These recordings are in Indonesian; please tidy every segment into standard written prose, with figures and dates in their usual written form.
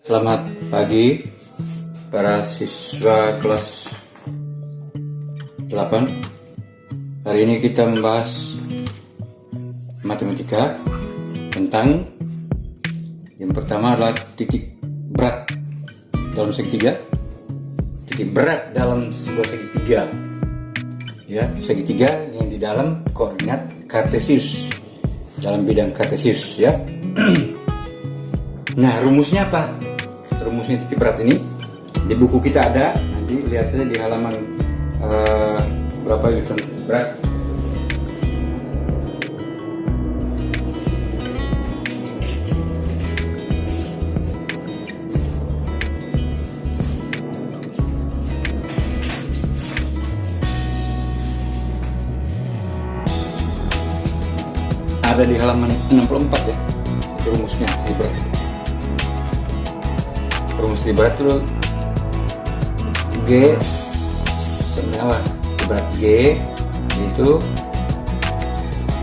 Selamat pagi para siswa kelas 8. Hari ini kita membahas matematika tentang yang pertama adalah titik berat dalam segitiga. Titik berat dalam sebuah segitiga, ya, segitiga yang di dalam koordinat kartesius, dalam bidang kartesius, ya. Nah, rumusnya apa? Rumusnya titik berat ini di buku kita ada, nanti lihat saja di halaman berapa itu berat. Ada di halaman 64 ya, itu rumusnya titik berat. Rumus titik berat itu G sama titik berat G itu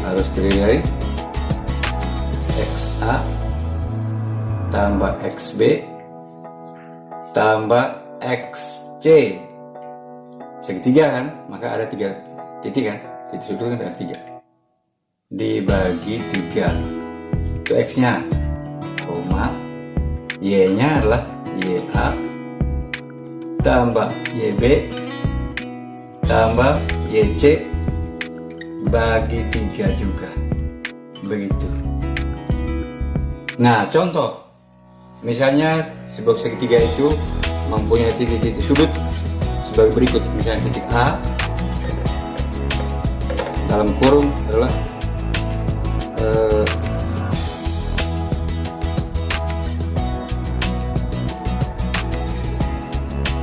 harus terdiri dari XA tambah XB tambah XC. Segitiga kan, maka ada 3 titik kan, titik sudut kan ada 3 dibagi 3 itu X nya, koma Y nya adalah YA tambah YB tambah YC bagi 3 juga, begitu. Nah, contoh misalnya sebuah segitiga itu mempunyai titik-titik sudut sebagai berikut. Misalnya titik A dalam kurung adalah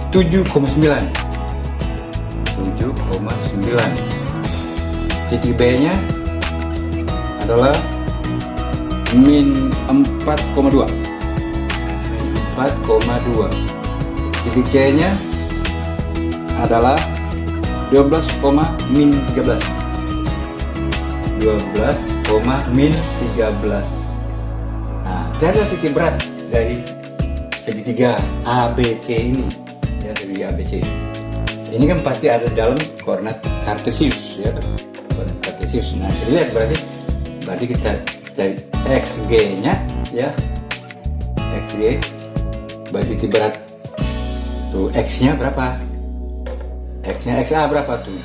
7,9. Titik B nya adalah min 4,2. Titik C nya adalah 12, min 13. Nah, jadi titik berat dari segitiga ABC ini, ya, segitiga ABC. Ini kan pasti ada dalam koordinat kartesius, ya, koordinat kartesius. Nah, lihat berarti kita cari XG-nya, ya, XG bagi titik berat. Tuh, X-nya berapa? X-nya XA berapa? 7.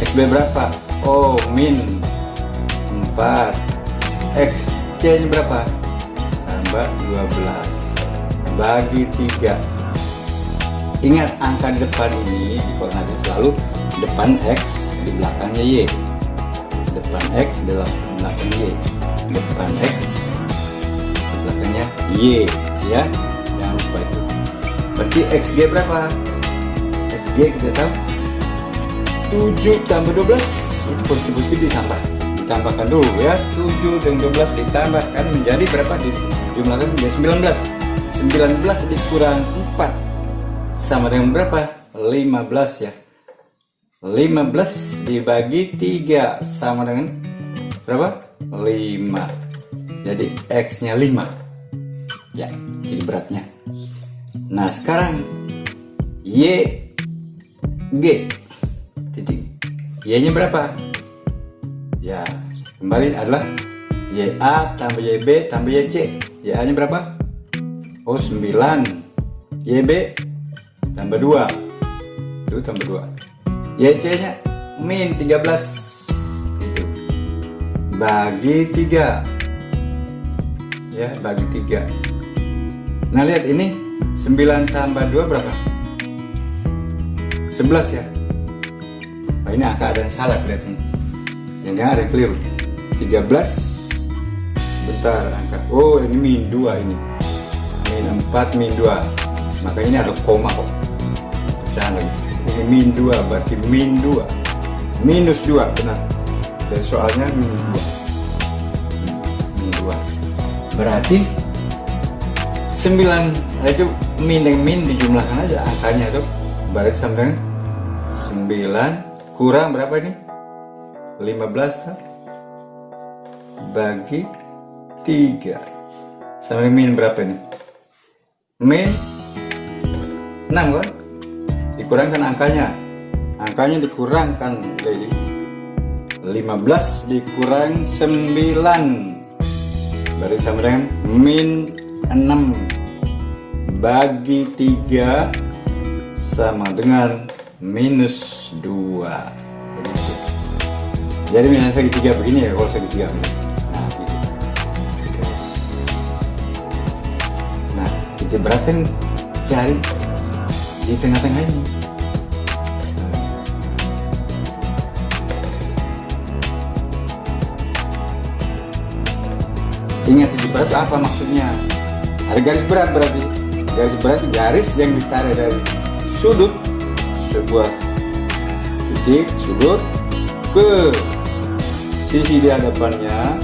XB berapa? Oh, min 4. XC nya berapa? Tambah 12 bagi 3. Ingat, angka di depan ini di koordinatnya selalu depan X, di belakangnya Y. Depan X, di belakangnya Y. Depan X, di belakangnya Y, ya. Jangan lupa itu. Berarti XG berapa? XG kita tahu 7 tambah 12 itu positif ditambahkan dulu, ya. 7 dan 12 ditambahkan menjadi berapa? Dijumlahkan menjadi 19 dikurang 4 sama dengan berapa? 15, ya. 15 dibagi 3 sama dengan berapa? 5. Jadi X nya 5, ya, jadi beratnya. Nah, sekarang YG titik Y nya berapa? Ya, kembali adalah YA tambah YB tambah YC. YA nya berapa? Oh, 9. YB tambah 2. Itu tambah 2. YC nya min 13. Itu bagi 3, ya, bagi 3. Nah, lihat ini 9 tambah 2 berapa? 11, ya. Nah, ini angka ada yang salah kelihatannya. Jangan ada yang keliru. 13. Bentar, angka. Oh, ini min 2 ini. Min 4, min 2. Makanya ini ada koma kok. Jangan lagi. Ini min 2, berarti min 2. Minus 2, benar. Dan soalnya min 2. Min 2. Berarti 9 itu min dan min dijumlahkan aja angkanya tuh. Berarti sama dengan 9 kurang berapa ini? 15 kan? Bagi 3 sama dengan min berapa ini? min 6 kan, dikurangkan angkanya dikurangkan dari 15 dikurang 9 berarti sama dengan min 6 bagi 3 sama dengan minus 2. Begitu. Jadi misalnya segitiga begini ya, kalau segitiga begini. Nah, gitu. Nah, titik berat kan cari di tengah-tengah ini. Ingat titik berat itu apa maksudnya? Ada garis berat berarti. Garis berat garis yang ditarik dari sudut sebuah titik sudut ke sisi di hadapannya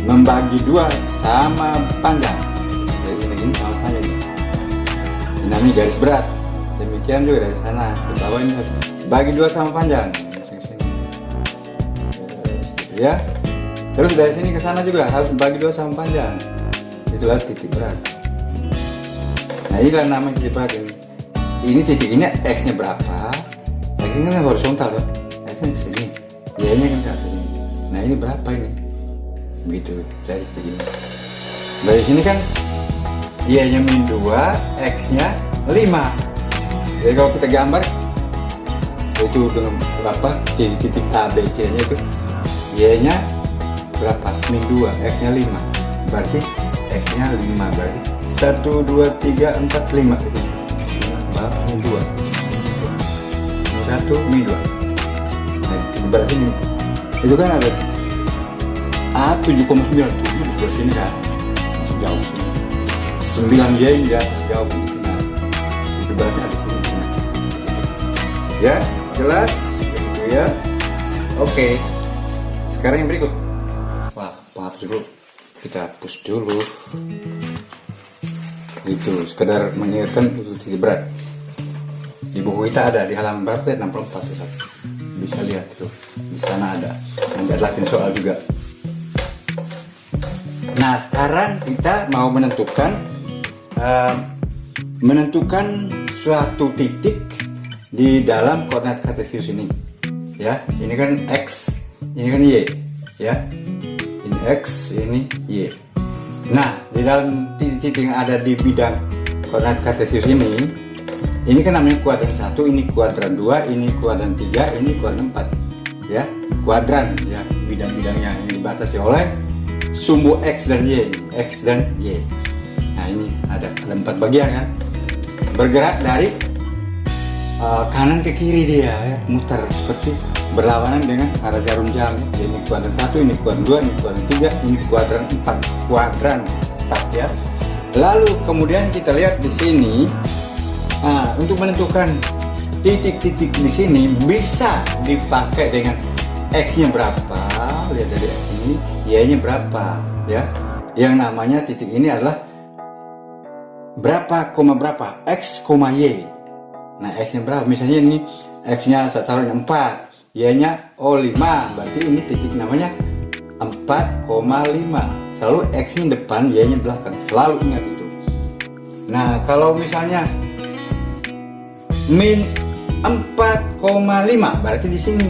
membagi 2 sama panjang. Jadi ini sama panjang. Ini namanya garis berat. Demikian juga dari sana ke bawah ini bagi 2 sama panjang. Ya. Terus dari sini ke sana juga harus bagi 2 sama panjang. Itulah titik berat. Nah, inilah namanya titik berat ini. Ini titik ini x-nya berapa? X-nya kan horizontal loh. X-nya sini. Y-nya kan ke atas ini. Nah, ini berapa ini? Begitu dari titik ini. Dari sini kan Y-nya min 2, X-nya 5. Jadi kalau kita gambar itu dengan berapa? Titik A, B, C-nya itu Y-nya berapa? Min 2, X-nya 5. Berarti X-nya 5 berarti 1, 2, 3, 4, 5 di sini. Min 2. 1, min 2. Nah, berarti ini itu kan ada A 7,9 7 di sini kan. Jauh sini. 9 Y ya jauh. Nah, itu berarti ada sini. Ya, jelas gitu ya. Oke. Sekarang yang berikut. Wah, maaf dulu. Kita hapus dulu. Itu sekedar mengingatkan untuk titik berat. Di buku kita ada di halaman berapa? 64 ya. Bisa lihat tuh. Di sana ada. Nanti ada latihan soal juga. Nah, sekarang kita mau menentukan suatu titik di dalam koordinat kartesius ini. Ya, ini kan X, ini kan Y, ya. Ini X, ini Y. Nah, di dalam titik-titik yang ada di bidang koordinat kartesius ini kan namanya kuadran 1, ini kuadran 2, ini kuadran 3, ini kuadran 4. Ya, kuadran ya, bidang-bidangnya yang dibatasi oleh sumbu X dan Y, X dan Y. Nah, ini ada 4 bagian kan. Bergerak dari kanan ke kiri dia ya, muter seperti berlawanan dengan arah jarum jam. Jadi ini kuadran 1, ini kuadran 2, ini kuadran 3, ini kuadran 4. Kuadran 4 ya. Lalu kemudian kita lihat di sini. Nah, untuk menentukan titik-titik di sini bisa dipakai dengan X-nya berapa, lihat dari X ini, Y-nya berapa ya. Yang namanya titik ini adalah berapa, X, Y. Nah, X-nya berapa? Misalnya ini X-nya saya taruh 4, Y-nya 5, berarti ini titik namanya 4,5. Selalu X-nya depan, Y-nya belakang. Selalu ingat itu. Nah, kalau misalnya min 4,5 berarti di sini.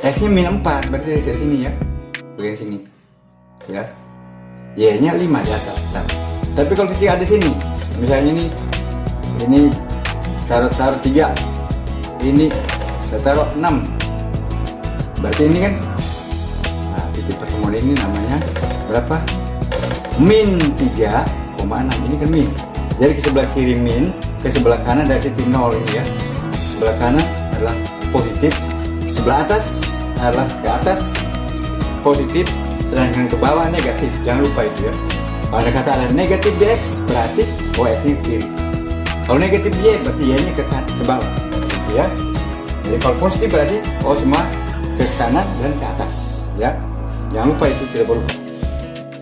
X-nya min 4 berarti dari sini ya. Bagian sini. Ya. Y-nya 5 di atas. Nah, tapi kalau titik ada di sini, misalnya ini taruh 3, ini saya taruh 6, berarti ini kan, nah, titik pertemuan ini namanya berapa? Min 3,6, ini kan min. Jadi ke sebelah kiri min, ke sebelah kanan dari titik 0 ini ya. Sebelah kanan adalah positif, sebelah atas adalah ke atas positif, sedangkan ke bawah negatif. Jangan lupa itu ya. Pada kata ada negatif dx berarti x-nya ke kiri. Kalau negatif y berarti y-nya ke bawah, gitu ya. Jadi kalau positif berarti semua ke kanan dan ke atas, ya. Jangan lupa itu, tidak boleh lupa.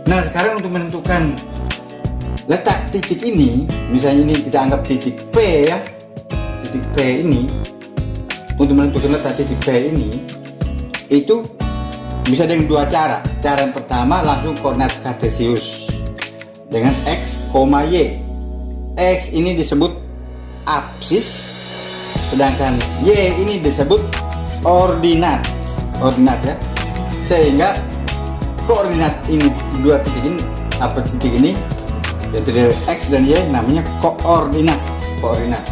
Nah, sekarang untuk menentukan letak titik ini, misalnya ini kita anggap titik P ya. Titik P ini, untuk menentukan letak titik P ini, itu bisa dengan 2 cara. Cara yang pertama langsung koordinat kartesius dengan X, Y. X ini disebut absis, sedangkan Y ini disebut ordinat. Ordinat ya. Sehingga koordinat ini, dua titik ini, titik ini, yaitu X dan Y, namanya koordinat. Koordinat.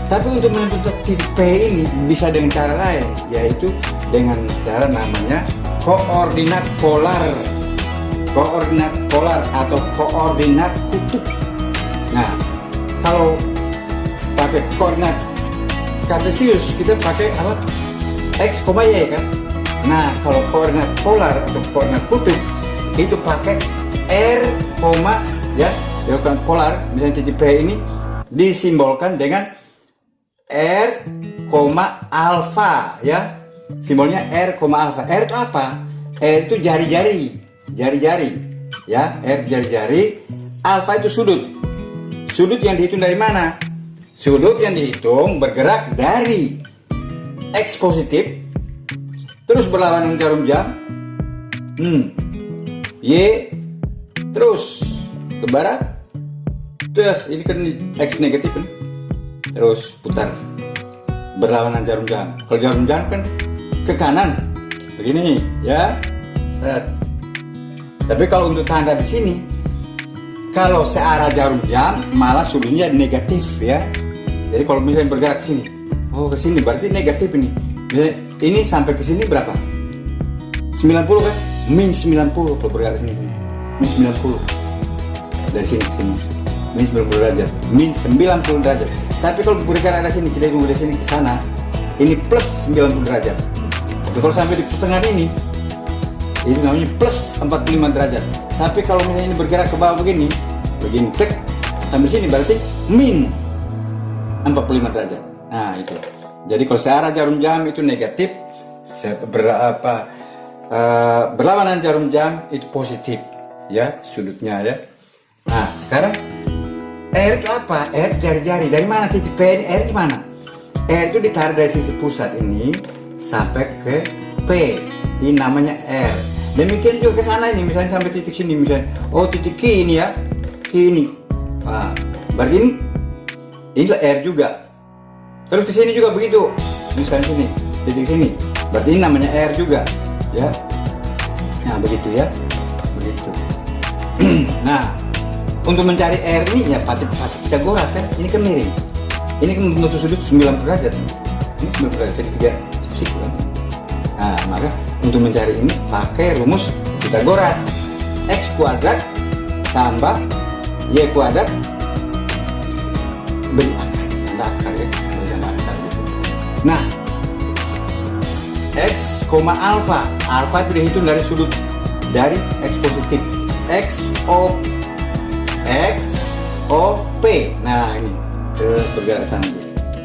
Tapi untuk menentukan titik P ini bisa dengan cara lain, yaitu dengan cara namanya koordinat polar. Koordinat polar atau koordinat kutub. Nah, kalau pakai koordinat kartesius kita pakai apa? X, Y kan. Nah, kalau koordinat polar atau koordinat kutub itu pakai R, ya, koordinat polar. Misalnya titik P ini disimbolkan dengan R, alfa ya. Simbolnya R, alfa. R itu apa? R itu jari-jari ya. R jari-jari. Alfa itu sudut. Sudut yang dihitung dari mana? Sudut yang dihitung bergerak dari X positif terus berlawanan jarum jam, Y terus ke barat, terus ini kan X negatif kan, terus putar berlawanan jarum jam. Kalau jarum jam kan ke kanan begini ya. Tapi kalau untuk tanda di sini, kalau searah jarum jam malah sudutnya negatif ya. Jadi kalau misalnya bergerak ke sini, ke sini berarti negatif ini. Jadi ini sampai ke sini berapa? 90 kan? Min 90 kalau bergerak ke sini. Min 90. Dari sini ke sini. Min 90 derajat. Min 90 derajat. Tapi kalau bergerak dari sini, kita hitung dari sini ke sana, ini plus 90 derajat. Jadi kalau sampai di pertengahan ini namanya plus 45 derajat. Tapi kalau misalnya ini bergerak ke bawah begini tek sampai sini berarti min 45 derajat. Nah itu. Jadi kalau searah jarum jam itu negatif, berlawanan jarum jam itu positif ya sudutnya ya. Nah sekarang R itu apa? R jari-jari. Dari mana titik P ini? R di mana? R itu ditarik dari sisi pusat ini sampai ke P. Ini namanya R. Demikian juga ke sana ini, misalnya sampai titik sini misalnya. Oh titik Q ini ya, Q ini. Nah, berarti inilah R juga. Terus ke sini juga begitu. Misalnya sini, titik sini. Berarti ini namanya R juga, ya. Nah begitu ya, begitu. Nah, untuk mencari R ini ya pakai Pythagoras kan. Ini kan miring. Ini kan membentuk sudut 90 derajat. Ini 90 derajat segitiga siku kan. Nah, maka untuk mencari ini pakai rumus Pythagoras. X kuadrat tambah Y kuadrat beri akar, tanda akar ya, tanda akar gitu. Nah, X, alfa. Alfa itu dihitung dari sudut dari X positif. X O P. Nah ini bergerak ke sana,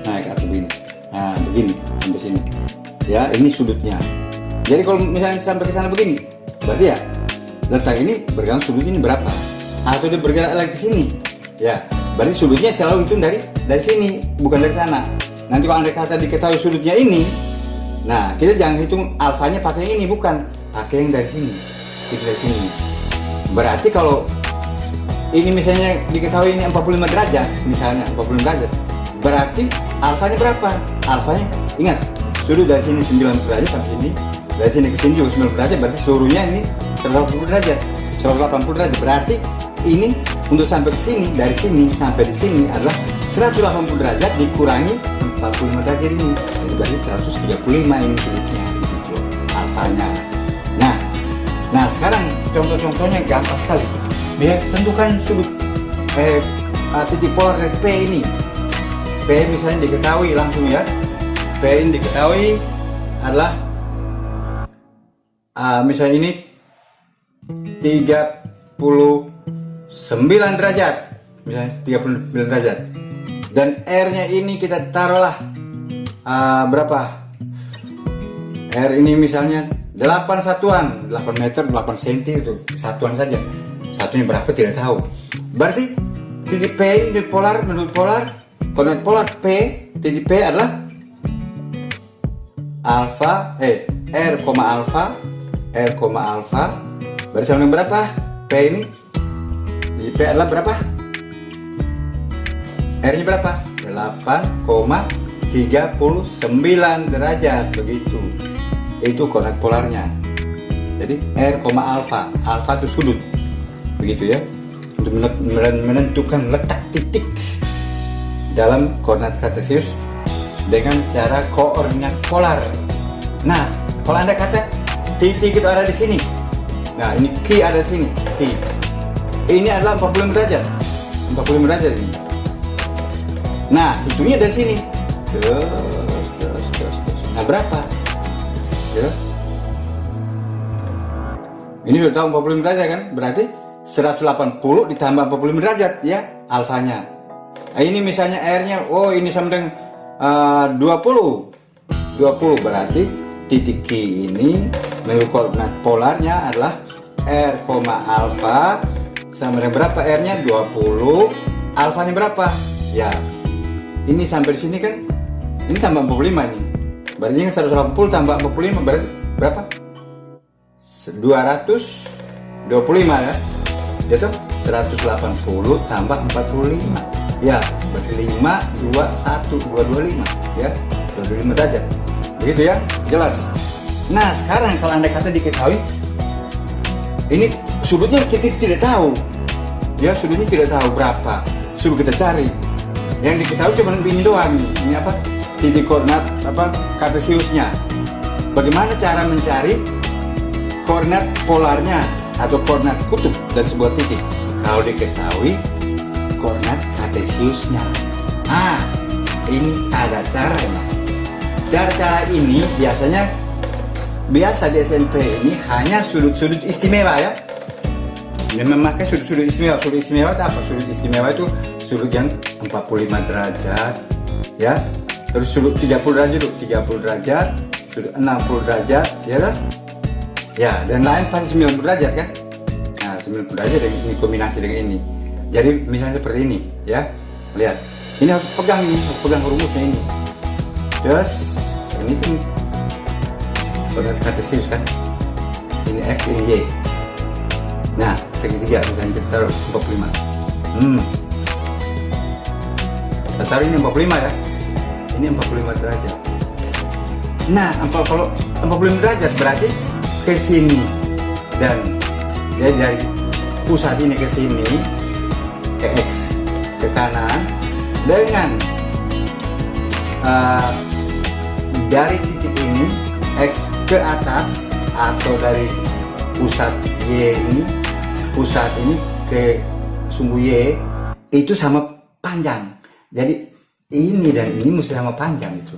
naik atau begini. Nah begini sampai sini. Ya ini sudutnya. Jadi kalau misalnya sampai ke sana begini, berarti ya letak ini bergantung sudut ini berapa. Atau dia bergerak lagi ke sini, ya berarti sudutnya selalu hitung dari sini, bukan dari sana. Nanti kalau anda kata diketahui sudutnya ini, nah kita jangan hitung alfanya pakai yang ini, bukan pakai yang dari sini. Itu dari sini. Berarti kalau ini misalnya diketahui ini 45 derajat, misalnya 45 derajat, berarti alfanya berapa? Alfanya ingat, sudut dari sini 90 derajat sampai sini, dari sini ke sini juga 90 derajat, berarti seluruhnya ini 180 derajat. 180 derajat berarti ini untuk sampai ke sini, dari sini sampai di sini adalah 180 derajat dikurangi 45 derajat ini. Jadi berarti 135 ini sudutnya gitu, alfanya. Nah sekarang contoh-contohnya gampang sekali. Dia tentukan sudut titik polar dari P ini. P misalnya diketahui langsung ya. P ini diketahui adalah misalnya ini 39 derajat, misalnya 39 derajat. Dan R-nya ini kita taruhlah berapa? R ini misalnya 8 satuan, 8 meter, 8 cm itu satuan saja. Satunya berapa tidak tahu. Berarti titik P ini polar, menurut polar, koordinat polar P, titik P adalah alfa, R, alfa. Berarti sama dengan berapa? P ini titik P adalah berapa? R-nya berapa? 8,39 derajat, begitu. Itu koordinat polarnya. Jadi R, alfa. Alfa itu sudut. Begitu ya. Untuk menentukan letak titik dalam koordinat kartesius dengan cara koordinat polar. Nah, kalau Anda kata titik itu ada di sini. Nah, ini Q ada di sini. Q. Ini adalah 45 derajat. 45 derajat ini. Nah, hitungnya dari sini. Terus. Nah, berapa? Ya. Ini sudah tahu 45 derajat kan? Berarti 180 ditambah 45 derajat ya alfanya. Nah, ini misalnya R-nya, oh ini sama dengan 20. 20 berarti titik Q ini menurut koordinat polarnya adalah R, alfa sama dengan berapa R-nya? 20. Alfanya berapa? Ya. Ini sampai di sini kan? Ini tambah 45 nih. Berarti ini 180 tambah 45 berarti berapa? 225 ya. Yaitu 180 tambah 45. Ya, berarti 225 ya. 25 derajat. Begitu ya? Jelas. Nah, sekarang kalau Anda kata diketahui ini sudutnya kita tidak tahu. Ya, sudutnya tidak tahu berapa. Suruh kita cari. Yang diketahui cuma ini doang. Ini apa? Titik koordinat kartesiusnya. Bagaimana cara mencari koordinat polarnya atau koordinat kutub dari sebuah titik? Kalau diketahui koordinat kartesiusnya. Ah, ini ada caranya. Cara ini biasa di SMP ini hanya sudut-sudut istimewa ya. Ini memakai sudut-sudut istimewa. Sudut istimewa itu apa? Sudut istimewa itu sudut yang 45 derajat ya. Terus sudut 30 derajat dulu, 30 derajat, sudut 60 derajat ya kan? Ya, dan lain pasti 90 derajat kan? Nah, 90 derajat ini kombinasi dengan ini. Jadi misalnya seperti ini ya. Lihat. Ini harus pegang rumusnya ini. Terus ini kan koordinat kartesius kan? Ini X, ini Y. Nah, segitiga misalnya kita taruh 45. Kita taruh ini 45 ya. Ini 45 derajat. Nah, kalau 45 derajat berarti ke sini dan ya dari pusat ini ke sini ke X ke kanan dengan dari titik ini X ke atas atau dari pusat Y ini ke sumbu Y itu sama panjang. Jadi ini dan ini mesti sama panjang itu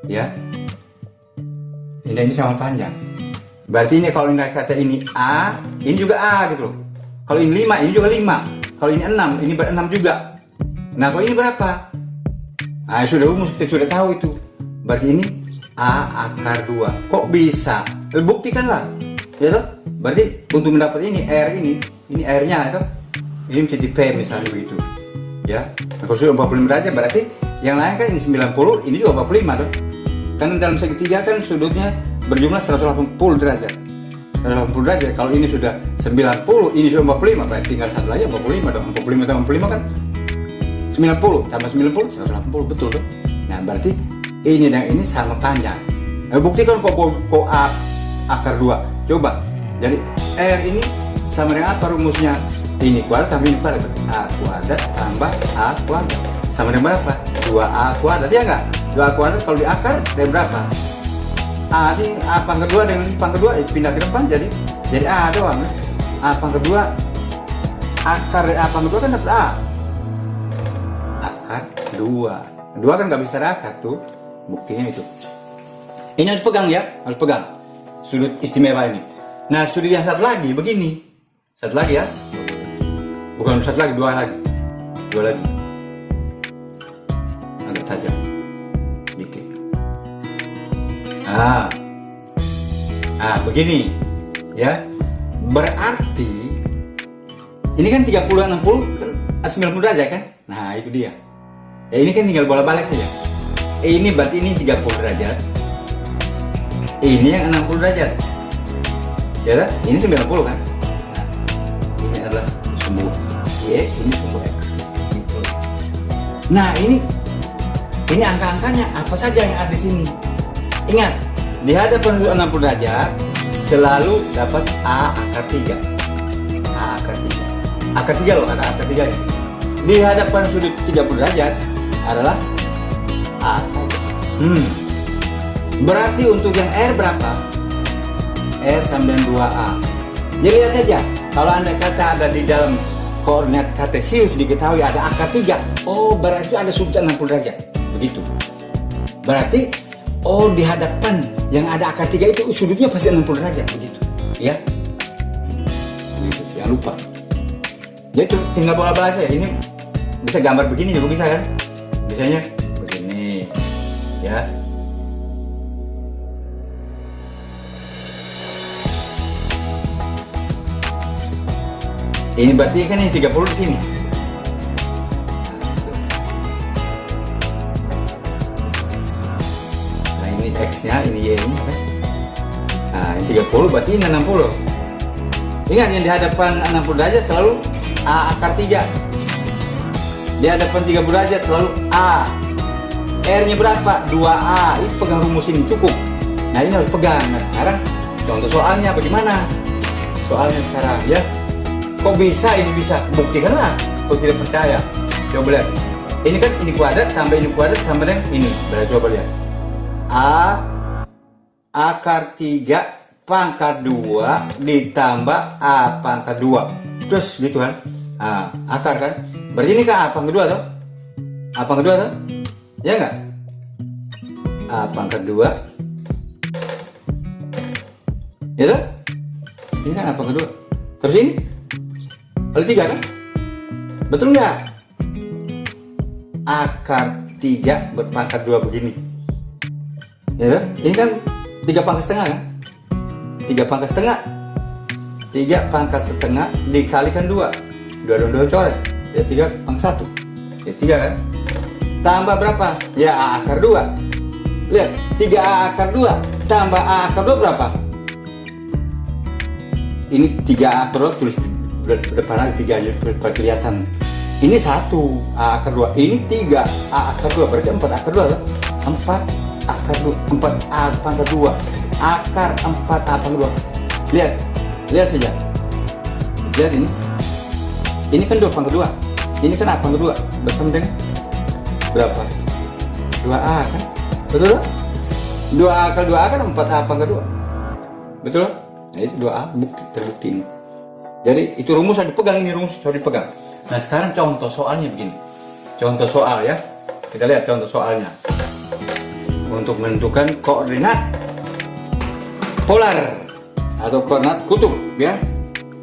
ya. Ini sama panjang. Berarti ini kalau ini kata ini A, ini juga A gitu loh. Kalau ini 5, ini juga 5. Kalau ini 6, ini ber 6 juga. Nah, kalau ini berapa? Nah, sudah rumus kita sudah tahu itu. Berarti ini A akar 2. Kok bisa? Buktikanlah. Ya toh? Berarti untuk mendapat ini R ini R-nya itu ini menjadi P misalnya begitu. Ya. Nah, kalau sudah 45 derajat berarti yang lain kan ini 90, ini juga 45 tuh. Karena dalam segitiga kan sudutnya berjumlah 180 derajat. 180 derajat. Kalau ini sudah 90, ini sudah 45, berarti tinggal satu lagi 45 dong. 45 tambah 45 kan 90 tambah 90 180 betul tuh. Nah, berarti ini dan ini sama panjang. Nah, buktikan kok A akar 2. Coba. Jadi R ini sama dengan apa rumusnya? Ini kuadrat tambah ini kuadrat, A kuadrat tambah A kuadrat sama dengan berapa? 2A kuadrat, ya enggak? 2A kuadrat kalau diakar dari berapa? A ini A pangkat 2 dengan pangkat 2 pindah ke depan jadi A doang ya? A pangkat 2 akar dari A pangkat 2 kan dapat A akar 2 kan nggak bisa diakar tuh, buktinya itu. Ini harus pegang ya, harus pegang sudut istimewa ini. Nah, sudut yang satu lagi begini, satu lagi ya. Bukan satu lagi, dua lagi. Agak tajam dikit. Begini ya. Berarti ini kan 30 60 kan 90 derajat kan? Nah, itu dia. Ya, ini kan tinggal bolak-balik saja. Ini berarti ini 30 derajat. Ini yang 60 derajat. Ya kan? Ini 90 kan? Nah, ini adalah sumbu Y, ini sumbu X gitu. Nah ini angka-angkanya apa saja yang ada di sini. Ingat, di hadapan sudut 60 derajat selalu dapat A akar 3. A akar 3. Akar 3 loh, ada akar 3 nya. Di hadapan sudut 30 derajat adalah A saja. Berarti untuk yang R berapa? R sama 2A. Jadi lihat saja, kalau Anda kata ada di dalam koordinat kartesius diketahui ada akar 3. Oh, berarti ada sudut 60 derajat. Begitu. Berarti di hadapan yang ada akar 3 itu sudutnya pasti 60 derajat. Begitu. Ya. Begitu. Jangan lupa. Jadi tinggal bola-bola saja. Ini bisa gambar begini juga bisa kan? Biasanya begini. Ya. Ini berarti kan yang 30 di sini. Nah ini X-nya, ini Y-nya. Nah ini 30 berarti ini 60. Ingat yang di hadapan 60 derajat selalu A akar 3. Di hadapan 30 derajat selalu A. R-nya berapa? 2A. Ini pegang rumus ini cukup. Nah ini harus pegang. Nah sekarang contoh soalnya bagaimana? Soalnya sekarang ya. Kok bisa ini bisa? Buktikanlah kalau tidak percaya. Coba lihat. Ini kan ini kuadrat tambah dengan ini. Berarti coba lihat. A akar 3 pangkat 2 ditambah A pangkat 2. Terus gitu kan. Nah, akar kan. Berarti ini kan A pangkat 2 toh? A pangkat 2 toh? Ya enggak? A pangkat 2. Ya toh? Ini kan A pangkat 2. Terus ini? Kali 3 kan? Betul nggak? Akar 3 berpangkat 2 begini. Ya kan? Ini kan 3 pangkat setengah kan? 3 pangkat setengah. 3 pangkat setengah dikalikan 2. 2 coret. Ya 3 pangkat 1. Ya 3 kan? Tambah berapa? Ya A akar 2. Lihat, 3A akar 2 tambah A akar 2 berapa? Ini 3A akar 2 tulis depan lagi 3 supaya kelihatan. Ini 1 A akar 2, ini 3 A akar 2, berarti 4 akar 2 lah. 4 akar 2, 4 A pangkat 2 akar 4 A pangkat 2. Lihat saja. Lihat ini kan 2 pangkat 2, ini kan A pangkat 2 bersama dengan berapa? 2A kan? Betul? 2A akar 2A kan 4A pangkat 2. Betul? Nah itu 2A terbukti ini. Jadi itu rumus harus dipegang, ini rumus harus dipegang. Nah sekarang contoh soalnya begini. Contoh soal ya. Kita lihat contoh soalnya. Untuk menentukan koordinat polar atau koordinat kutub ya.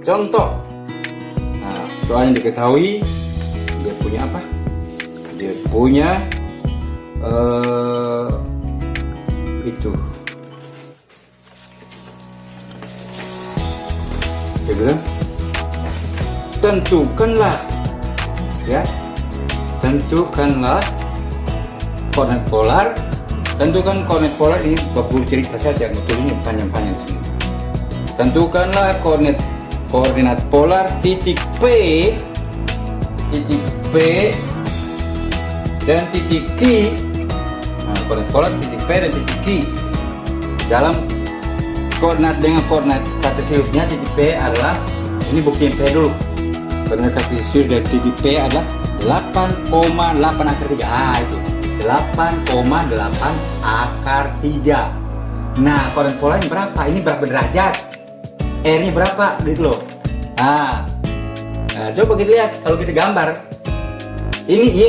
Contoh. Nah, soalnya diketahui dia punya apa? Dia punya itu. Dia bilang tentukanlah koordinat polar. Tentukan koordinat polar ini berburu cerita saja, betulnya panjang-panjang sini. Tentukanlah koordinat polar titik P dan titik Q. Nah, koordinat polar titik P dan titik Q dalam koordinat dengan koordinat kartesiusnya. Titik P adalah, ini buktiin P dulu. Koordinat kartesius dari titik P adalah 8,8 akar 3. Ah itu 8,8 akar 3. Nah koordinat polarnya berapa? Ini berapa derajat? R nya berapa gitu loh. Nah coba kita lihat kalau kita gambar. Ini Y.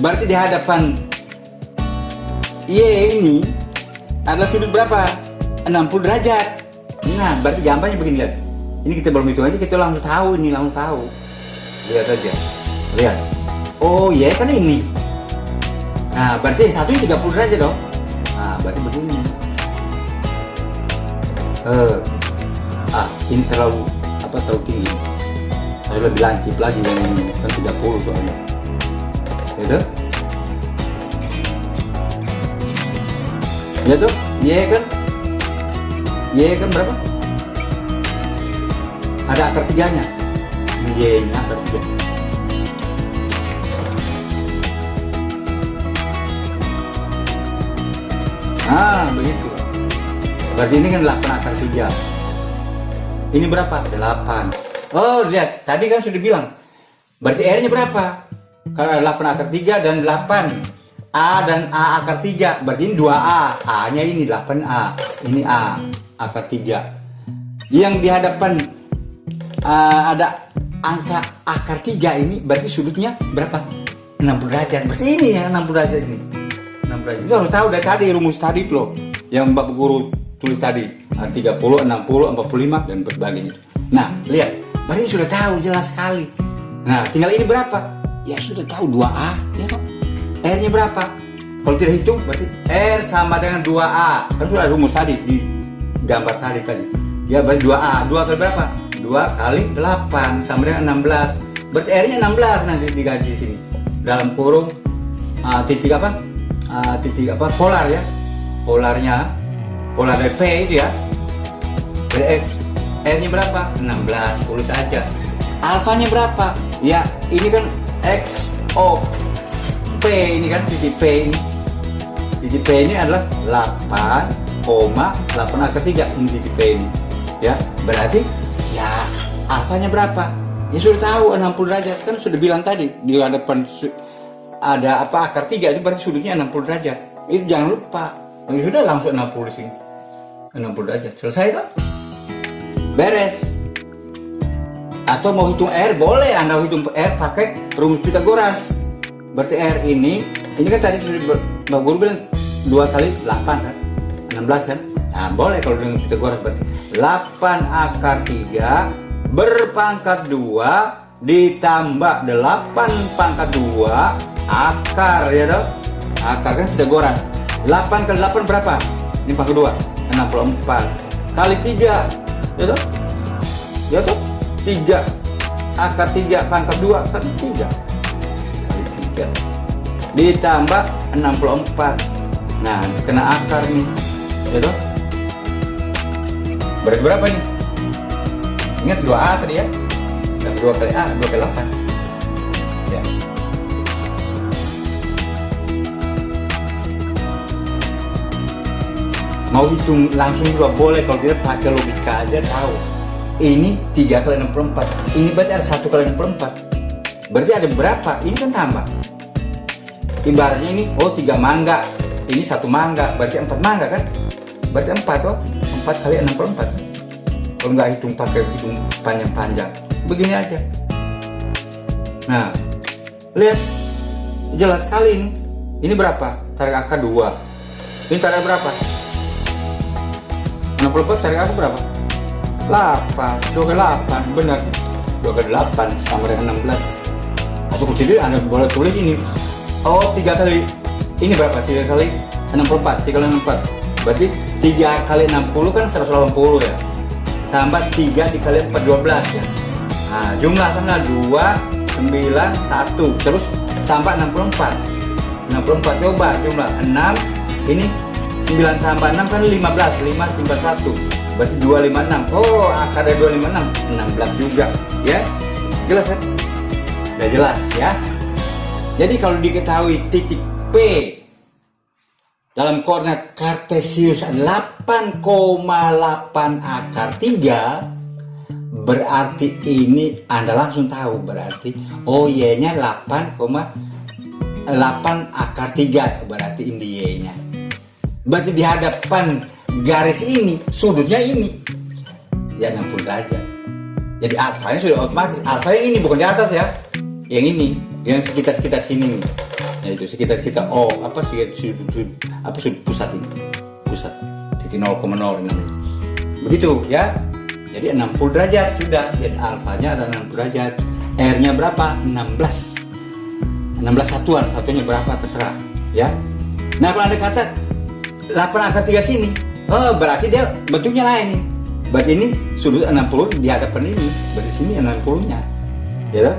Berarti di hadapan Y ini adalah sudut berapa? 60 derajat. Nah berarti gambarnya begini, lihat. Ini kita belum hitung aja, kita langsung tahu ini, langsung tahu. Lihat aja. Lihat. Oh iya kan ini. Nah berarti yang satu ini 30 derajat dong. Nah berarti begini. Ini terlalu tinggi. Harus lebih lancip lagi, yang ini kan 30 soalnya. Ya ya tuh, Y kan berapa? Ada akar 3 nya. Y nya akar 3. Nah, begitu. Berarti ini kan 8 akar 3. Ini berapa? 8. Oh, lihat. Tadi kan sudah bilang. Berarti R-nya berapa? Kalau 8 akar 3 dan 8. A dan A akar 3. Berarti ini 2A. A-nya ini 8A. Ini A akar 3. Yang di hadapan ada angka akar 3 ini berarti sudutnya berapa? 60 derajat. Berarti ini ya 60 derajat ini. 60 derajat. Itu harus tahu dari tadi rumus tadi loh. Yang Bapak Guru tulis tadi. 30, 60, 45 dan sebagainya. Nah, lihat. Berarti sudah tahu jelas sekali. Nah, tinggal ini berapa? Ya sudah tahu 2A, ya toh. R-nya berapa? Kalau tidak hitung berarti R sama dengan 2A. Kan sudah rumus tadi di gambar tadi. Ya berarti 2A. 2 kali berapa? 2 kali 8 sama dengan 16. Berarti R-nya 16 nanti digaji di sini. Dalam kurung titik apa? Titik apa? Polar ya. Polarnya polar dari P itu ya. Berarti R-nya berapa? 16. Tulis aja. Alfanya berapa? Ya, ini kan X O P ini kan titik P ini. Titik P ini adalah 8,8 akar 3 ini titik P ini. Ya, berarti ya alfanya berapa? Ya sudah tahu 60 derajat kan sudah bilang tadi di hadapan ada apa akar 3 itu berarti sudutnya 60 derajat. Itu jangan lupa. Ini sudah langsung 60 di sini. 60 derajat. Selesai kan? Beres. Atau mau hitung R boleh Anda hitung R pakai rumus Pythagoras. Berarti R ini kan tadi sudah Bapak Guru bilang 2 kali 8 kan 16 kan. Nah boleh kalau dengan Pythagoras berarti 8 akar 3 berpangkat 2 ditambah 8 pangkat 2 akar ya toh. Akar kan Pythagoras. 8 kali 8 berapa? Ini pangkat 2 64 kali 3 ya toh. Ya toh 3 akar 3 pangkat 2 kan 3 kali 3 ditambah 64. Nah kena akar nih ya toh. Berarti berapa nih? Ingat 2A tadi ya. 2 kali A 2 kali 8 ya. Mau hitung langsung juga boleh. Kalau tidak pakai logika aja tahu. Ini 3 kali 64. Ini berarti ada 1 kali 64. Berarti ada berapa? Ini kan tambah. Ibaratnya ini 3 mangga. Ini 1 mangga. Berarti 4 mangga kan? Berarti 4 toh. 4 kali 64. Kalau nggak hitung pakai hitung panjang-panjang. Begini aja. Nah, lihat. Jelas sekali ini. Ini berapa? Tarik akar 2. Ini tarik berapa? 64 tarik akar berapa? 8, 2 kali 8, benar 2 kali 8 sama dengan 16. Atau kecil Anda boleh tulis ini 3 kali, ini berapa? 3 kali 64, 3 kali 64 berarti 3 kali 60 kan 180 ya, tambah 3 dikali 4, 12 ya. Nah jumlah kan 2, 9, 1 terus tambah 64 coba jumlah 6, ini 9 tambah 6 kan 15, 5, 91 berarti 256. Oh, akarnya 256, 16 juga, ya. Jelas kan? Udah jelas ya. Jadi kalau diketahui titik P dalam koordinat kartesius 8,8 akar 3, berarti ini Anda langsung tahu berarti Y-nya 8,8 akar 3, berarti ini Y-nya. Berarti di hadapan garis ini, sudutnya ini ya 60 derajat. Jadi alfanya sudah otomatis. Alfa yang ini bukan di atas ya. Yang ini, yang sekitar sini nih. Ya itu sekitar sudut pusat ini. Pusat titik 0,0 ini. Begitu ya. Jadi 60 derajat sudah. Jadi alfanya ada 60 derajat. R-nya berapa? 16 satuannya berapa terserah ya. Nah kalau Anda kata 8 akar 3 sini, berarti dia bentuknya lain nih. Berarti ini sudut 60 di hadapan ini, berarti sini 60-nya. Ya toh?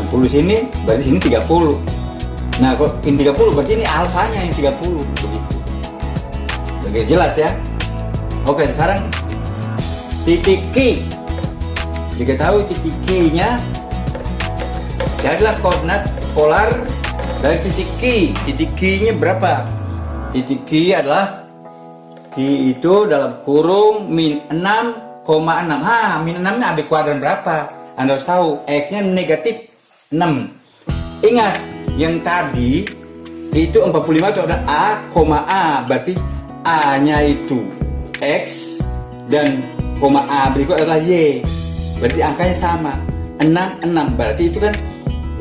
60 sini, berarti sini 30. Nah, kalau ini 30 berarti ini alfanya yang 30 begitu. Oke, jelas ya? Oke, sekarang titik Q. Jika tahu titik Q-nya adalah koordinat polar dari titik Q. Titik Q-nya berapa? titik Q adalah Q itu dalam kurung min 6,6. Min 6 ini AB kuadran berapa? Anda harus tahu X nya negatif 6. Ingat yang tadi itu 45 itu ada A, A, berarti A nya itu X dan koma A berikut adalah Y, berarti angkanya sama 6, berarti itu kan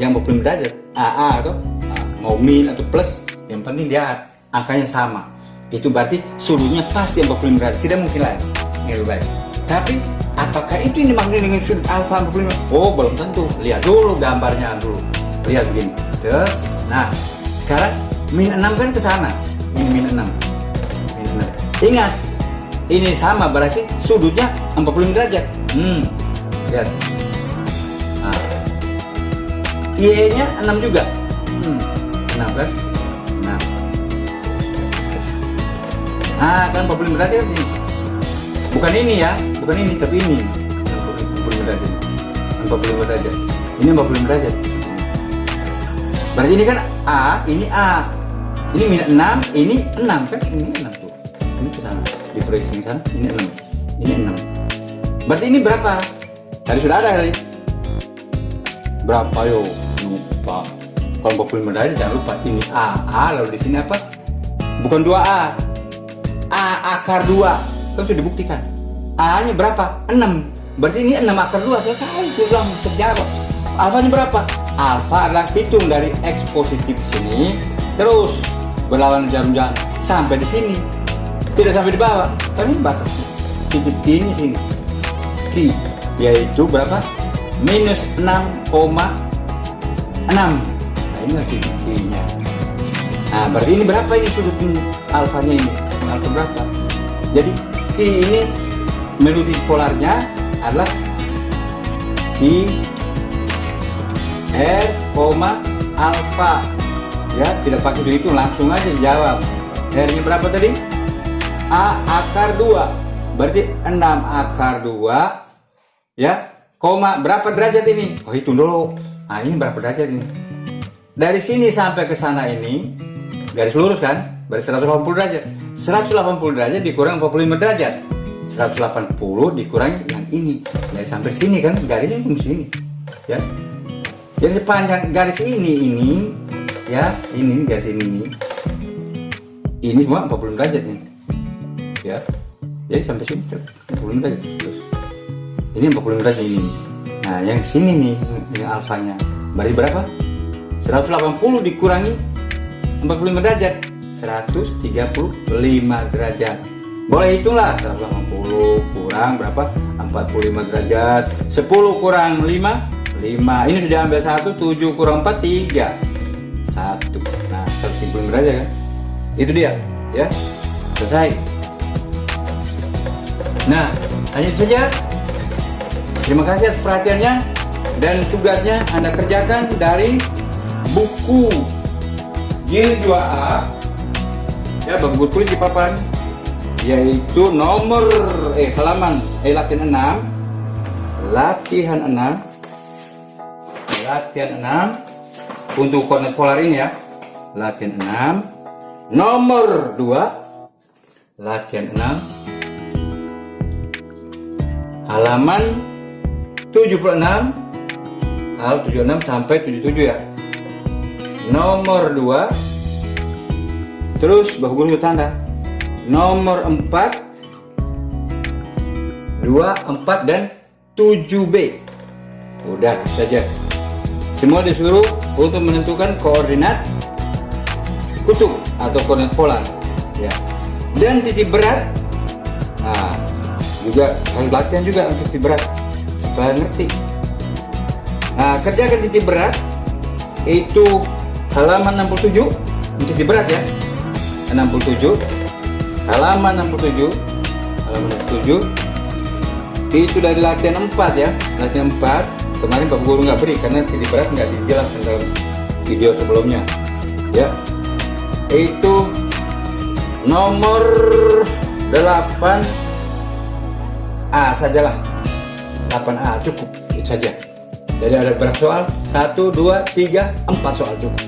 yang 45 derajat AA atau mau min atau plus, yang penting dia angkanya sama. Itu berarti sudutnya pasti 45 derajat, tidak mungkin lain. Lebih baik. Tapi apakah itu yang dimaksud dengan sudut alfa 45? Oh, belum tentu. Lihat dulu gambarnya dulu. Lihat begini. Terus, nah sekarang min 6 kan ke sana. Ini min 6. Min 6. Ingat, ini sama berarti sudutnya 45 derajat. Lihat. Nah. Y-nya 6 juga. 6 kan? 6. Nah, kan 45 derajat ini. Bukan ini ya, bukan ini, tapi ini 45 derajat. 45 derajat. Ini 45 derajat. Berarti ini kan A, ini A. Ini minus 6, ini 6 kan? Ini 6 tuh. Ini ke sana. Diproyeksi ke sana, ini 6. Ini 6. Berarti ini berapa? Tadi sudah ada kali. Berapa yo? Lupa. Kalau 45 derajat jangan lupa ini A, lalu di sini apa? Bukan 2A. A akar 2 kan sudah dibuktikan. A nya berapa? 6. Berarti ini 6 akar 2 selesai, sudah terjawab. Alfanya berapa? Alfa adalah hitung dari X positif sini terus berlawanan jarum jam sampai di sini, tidak sampai di bawah, tapi batas titik Q-nya sini. Q yaitu berapa? Minus 6,6. Nah, ini titik Q-nya. Nah, berarti ini berapa ini sudut alfanya ini? Alfa berapa? Jadi Q ini menuju polarnya adalah Q R, alfa. Ya, tidak pakai dihitung, langsung aja dijawab. R-nya berapa tadi? A akar 2. Berarti 6 akar 2. Ya, koma berapa derajat ini? Oh, hitung dulu. Nah, ini berapa derajat ini? Dari sini sampai ke sana ini garis lurus kan? Berarti 180 derajat. 180 derajat dikurang 45 derajat. 180 dikurangi yang ini. Dari sampai sini kan garisnya cuma sini. Ya. Jadi sepanjang garis ini ya, ini garis ini semua 40 derajat nih. Ya. Jadi sampai sini 40 derajat. Terus. Ini 40 derajat ini. Nah, yang sini nih yang alfanya. Berarti berapa? 180 dikurangi 45 derajat. 135 derajat. Boleh hitunglah, 180 kurang berapa? 45 derajat. 10 kurang 5, 5. Ini sudah ambil 1, 7 kurang 4, 3. 1. Nah, 135 derajat kan? Itu dia, ya. Selesai. Nah, hanya itu saja. Terima kasih atas perhatiannya dan tugasnya Anda kerjakan dari buku Jilid 2A. Ya, buku tulis di papan, yaitu nomor halaman latihan 6 untuk koordinat polar ini ya. Latihan 6 nomor 2, latihan 6 halaman 76, halaman 76 sampai 77 ya. Nomor 2, terus Bapak Guru tanda nomor 4, 2, 4 dan 7B. Udah saja. Semua disuruh untuk menentukan koordinat kutub atau koordinat polar ya. Dan titik berat. Nah, juga harus latihan juga untuk titik berat supaya ngerti. Nah, kerjakan titik berat itu halaman 67, titik berat ya. 67, halaman 67 itu dari latihan 4 ya. Latihan 4 kemarin Pak Guru nggak beri karena titik berat nggak dijelaskan dalam video sebelumnya ya. Itu nomor 8A sajalah, 8A cukup, itu saja. Jadi ada berapa soal? 1, 2, 3, 4 soal cukup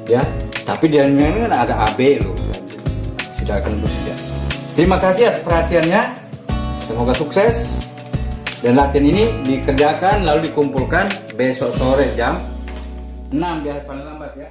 ya. Tapi di dalamnya kan ada AB loh. Kita akan bekerja. Terima kasih atas perhatiannya. Semoga sukses. Dan latihan ini dikerjakan lalu dikumpulkan besok sore jam 6 biar paling lambat ya.